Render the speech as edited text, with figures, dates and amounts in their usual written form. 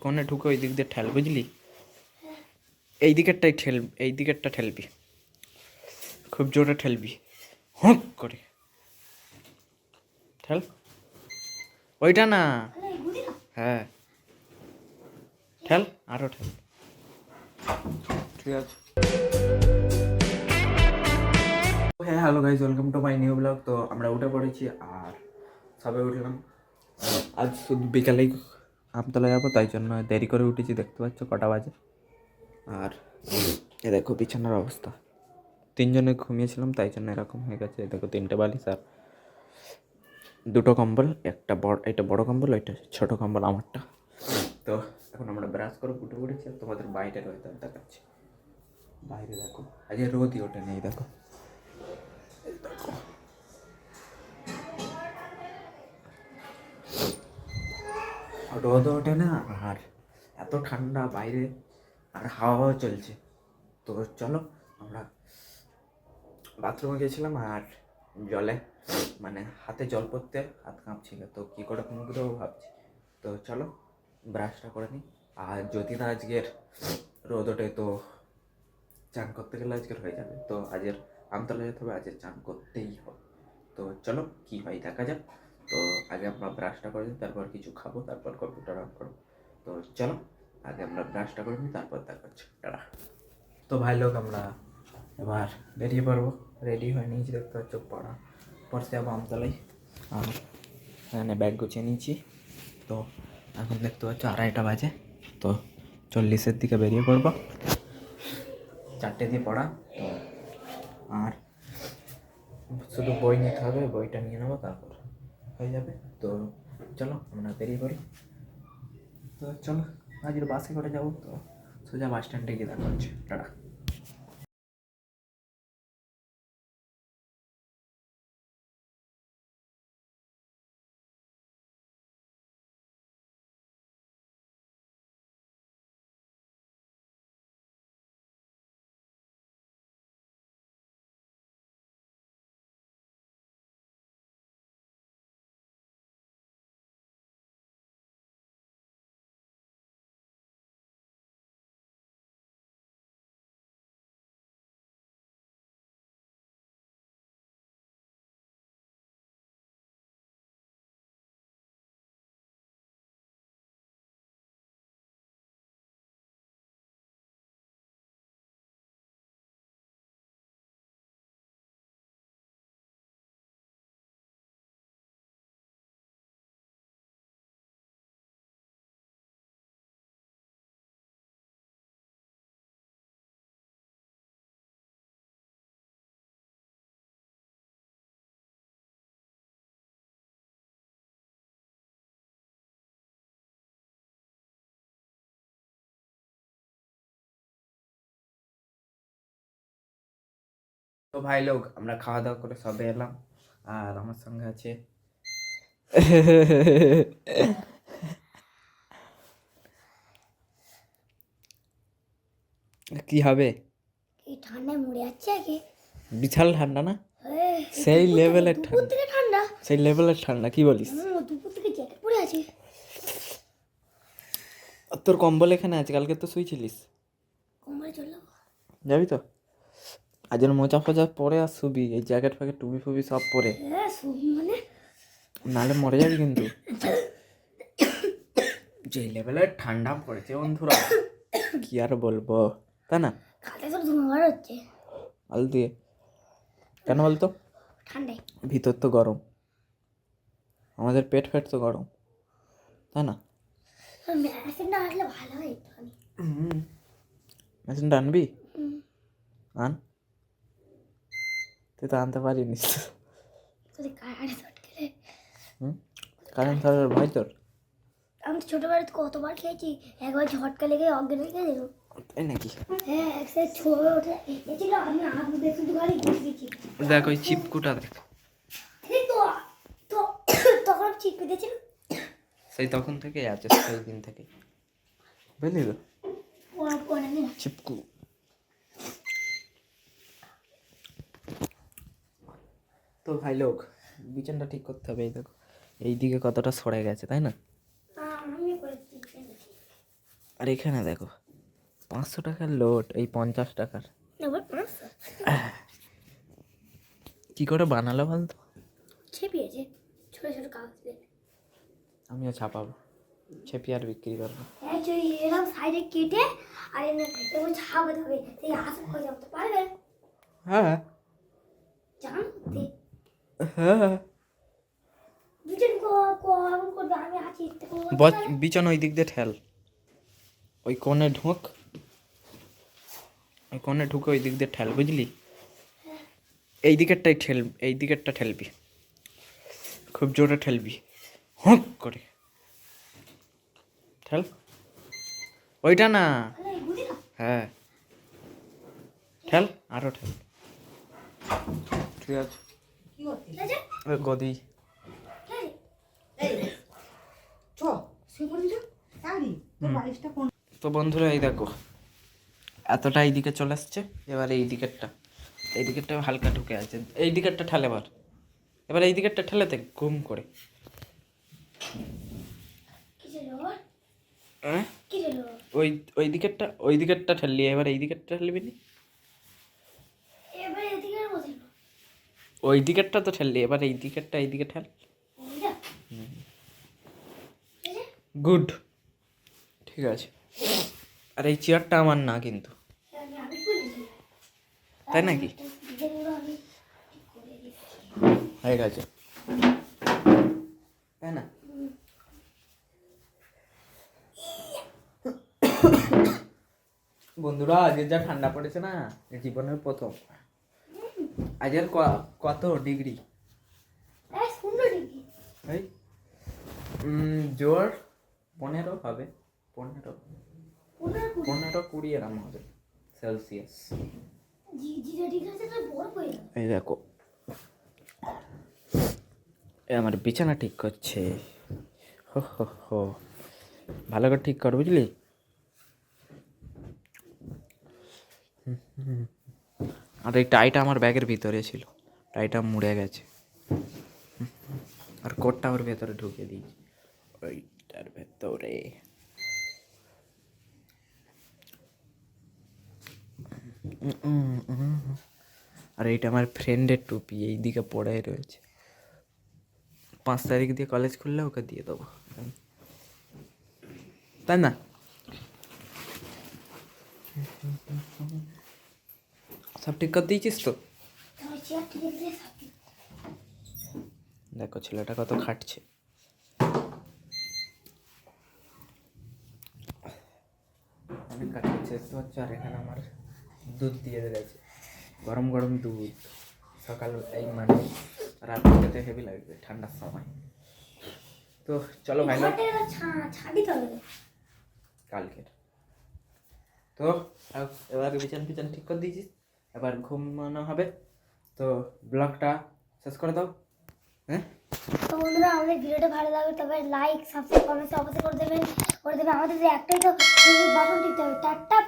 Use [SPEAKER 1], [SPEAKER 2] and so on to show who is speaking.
[SPEAKER 1] কোণে ঢুকে ওই দিক দিয়ে ঠেল, বুঝলি? এই দিকেরটা ঠেলবি, খুব জোরে ঠেলবি, হুঁক করে ঠেল। ওইটা না, হ্যাঁ ঠেল, আরো ঠেল। ঠিক আছে। হ্যাঁ, hello guys, welcome to my new blog. তো আমরা উঠে পড়েছি আর সবে উঠলাম। আজ শুধু বিকালেই আমতলা যাবো, তাই জন্য দেরি করে উঠেছি। দেখতে পাচ্ছ কটা বাজে। আর এ দেখো বিছানার অবস্থা, তিনজনে ঘুমিয়েছিলাম তাই জন্য এরকম হয়ে গেছে। দেখো 3টে বালিশ আর 2টো কম্বল, একটা বড়, এটা বড় কম্বল, ওইটা ছোটো কম্বল আমারটা। তো এখন আমরা ব্রাশ করে উঠে পড়েছি আর তোমাদের বাইরের ওয়েদার দেখাচ্ছি। বাইরে দেখো, আজকে রোদই ওঠে নেই। দেখো দেখো, রোদ ওঠে না আর এত ঠান্ডা বাইরে, আর হাওয়াও চলছে। তো চলো, আমরা বাথরুমে গেছিলাম আর জলে মানে হাতে জল পড়তে হাত কাঁপছিল, তো কী করে মুখ দেবো ভাবছি। তো চলো ব্রাশটা করে নিই। আর যদি না আজকের রোদ ওঠে তো চান করতে গেলে আজকের হয়ে যাবে। তো আজকের আমতলা যেতে হবে, আজকের চান করতেই হবে। তো চলো কী হয় দেখা যাক। তো আগে আমরা ব্রাশটা করে নিই, তারপর কিছু খাবো, তারপর কম্পিউটার অন করবো। তো চলো আগে আমরা ব্রাশটা করে নিই, তারপর দেখাচ্ছি। টাটা। তো ভাই লোক, আমরা এবার বেরিয়ে পড়বো। রেডি হয়ে নিয়েছি, দেখতে পাচ্ছ পড়া পড়তে যাবো আমতলাই। আর এখানে ব্যাগ গুছিয়ে নিয়েছি। তো এখন দেখতে পাচ্ছ 2:30 বাজে। তো 40-এর দিকে বেরিয়ে পড়বো। 4টে দিয়ে পড়া। তো আর শুধু বই নিতে হবে, বইটা নিয়ে নেবো, তারপর হয়ে যাবে। তো চলো আমরা বেরিয়ে পড়ি। তো চলো, আজকের বাসে করে যাবো। তো সোজা বাস স্ট্যান্ডে গিয়ে দেখা হচ্ছে। টাটা। তো ভাই লোক, আমরা খাওয়া দাওয়া করে সবে এলাম। আর আমার সঙ্গে আছে কি হবে,
[SPEAKER 2] এই ঠান্ডায় মরে যাচ্ছে আগে।
[SPEAKER 1] বিশাল ঠান্ডা না? সেই লেভেলের
[SPEAKER 2] দুপুর থেকে ঠান্ডা,
[SPEAKER 1] সেই লেভেলের ঠান্ডা, কি বলিস?
[SPEAKER 2] দুপুর থেকে জ্যাকেট পরে আছি।
[SPEAKER 1] তোর কম্বল এখানে আছে, কালকে তো শুয়েছিলিস।
[SPEAKER 2] কম্বলে চলে
[SPEAKER 1] যাবি তো? আজের মোজা ফোজা পরে আর শুবি, এই জ্যাকেট ফ্যাকেট টুপি ফুবি সব পরে,
[SPEAKER 2] মানে
[SPEAKER 1] নাহলে মরে যাবি কিন্তু। যে লেভেলের ঠান্ডা পড়েছে বন্ধুরা, কি আর বলবো, তাই না?
[SPEAKER 2] খাতে সব ধোঁয়া হচ্ছে
[SPEAKER 1] আল দিয়ে। কেন বলতো?
[SPEAKER 2] ঠান্ডায়।
[SPEAKER 1] ভিতর তো গরম, আমাদের পেট ফেট তো গরম, তাই না?
[SPEAKER 2] মেশিনটা আসলে ভালো হয়।
[SPEAKER 1] মেশিনটা আনবি? আন, তুই তো আনতে পারিনিস।
[SPEAKER 2] যদি কারেন্ট চটকে
[SPEAKER 1] কারেন্ট থাকার ভয় তোর?
[SPEAKER 2] আমি তো ছোটবেলায় তো কতবার খেয়েছি, একবার ঝটকা লেগে অজ্ঞান হয়ে গেছিল।
[SPEAKER 1] তাই নাকি?
[SPEAKER 2] হ্যাঁ, একসাথে ছোঁড়ে ওঠে এছিল, আমি আগ দেখে দুবারই ঘুরে গেছি।
[SPEAKER 1] দেখ ওই চিপকুটা দেখ,
[SPEAKER 2] ঠিক তো, তো তখন চিপকে দিয়েছিল।
[SPEAKER 1] সেই তখন থেকেই আছে, সেই দিন থেকে, বুঝলি তো? চিপকু। তো ভাই লোক, বিছানটা ঠিক করতে হবে। এই দেখো, এই দিকে কতটা সরে গেছে, তাই না?
[SPEAKER 2] আমি করেছি।
[SPEAKER 1] আর এখানে দেখো 500 টাকার লোট, এই 50 টাকার।
[SPEAKER 2] আবার 500
[SPEAKER 1] কি করে বানালো বলতো?
[SPEAKER 2] ছেপিয়েছে ছোট ছোট কাগজ দিয়ে।
[SPEAKER 1] আমিও ছাপাবো, ছেপি আর বিক্রি করবো।
[SPEAKER 2] হ্যাঁ তুই এরকম সাইডে কেটে আর এরকম ছাপাতে হবে, তুই আসল করে যাবো পারবে?
[SPEAKER 1] হ্যাঁ
[SPEAKER 2] জান তুই
[SPEAKER 1] হ্যাঁ।
[SPEAKER 2] দুজন এমন করবে, আমি আছি তো করবো।
[SPEAKER 1] বিছান ওই দিক দিয়ে ঠেল, ওই কোণে ঢোক, ওই কোণে ঢুকে ওই দিক দিয়ে ঠেল, বুঝলি? এই দিকেরটাই ঠেল, এই দিকেরটা ঠেলবি, খুব জোরে ঠেলবি, হুঁক করে ঠেল। ওইটা না,
[SPEAKER 2] তাহলে এই গুলি না
[SPEAKER 1] হ্যাঁ ঠেল, আরো ঠেল। ঠিক আছে,
[SPEAKER 2] ঠিক আছে
[SPEAKER 1] ওই গদি। তো বন্ধুরা এই দেখো এতটা এই দিকে চলে আসছে, এবার এই দিকেরটা হালকা ঢুকে আছে, এই দিকেরটা ঠেলে এবার এই দিকেরটা ঠেলে দেখ ঘুম করে।
[SPEAKER 2] কিসের লোক
[SPEAKER 1] হ্যাঁ
[SPEAKER 2] কিসের লোক
[SPEAKER 1] ওই দিকেরটা ঠেললি, এবার এই দিকেরটা ঠেলবি নি,
[SPEAKER 2] এবার এদিকে বসে
[SPEAKER 1] ওই দিকেরটা তো ঠেললি, এবার এই দিকেরটা এই দিকে ঠেল।
[SPEAKER 2] এইটা
[SPEAKER 1] গুড, ঠিক আছে। আর এই চেয়ারটা আমার না কিন্তু,
[SPEAKER 2] আমি করেছি
[SPEAKER 1] তাই নাকি?
[SPEAKER 2] ডিজাইনগুলো আমি ঠিক করে দিচ্ছি।
[SPEAKER 1] হয়ে গেছে, তাই না? বন্ধুরা আজকে যা ঠান্ডা পড়েছে না, জীবনের প্রথম। আজকের কত ডিগ্রি?
[SPEAKER 2] 15 ডিগ্রি
[SPEAKER 1] এই জোর 15 হবে, 15-20 এরম হবে সেলসিয়াস।
[SPEAKER 2] জিরো ডিগ্রি আছে তো বরফ হয়ে যাবে।
[SPEAKER 1] এই দেখো এ আমার বিছানা ঠিক করছে, হো হো হো, ভালো করে ঠিক কর বুঝলি? আর এই টাইটা আমার ব্যাগের ভিতরে ছিল, টাইটা মুড়ে গেছে, আর কোটটা ওর ভেতরে ঢুকে দিয়েছি, ওইটার ভেতরে। আর এইটা আমার ফ্রেন্ডের টুপি, এই দিকে পড়ে রয়েছে, 5 তারিখ দিয়ে কলেজ খুললে ওকে দিয়ে দেবো, তাই না? সব ঠিক করে দিয়েছিস তো?
[SPEAKER 2] আমার চেয়ার ঠিক আছে সব ঠিক।
[SPEAKER 1] দেখো ছেলেটা কত খাটছে। অনেক কাটছে তো হচ্ছে। আর এখানে আমার দুধ দিয়ে গেছে, গরম গরম দুধ, সকাল এই মানে রাত খেতে হেভি লাগবে ঠান্ডার সময়। তো চলো ভাই,
[SPEAKER 2] ঘরটা ছাড়ি তো হবে
[SPEAKER 1] কালকের তো এবার বিছান ঠিক করে দিয়েছিস, এবার ঘুমানো হবে। তো ব্লগটা শেষ করে দাও। হ্যাঁ
[SPEAKER 2] তো বন্ধুরা, আমাদের ভিডিওটা ভালো লাগবে তবে লাইক সাবস্ক্রাইব কমেন্ট অবশ্যই করে দেবেন। আমাদের যে একটাই তো বাটন টিপতে হবে, টাটা।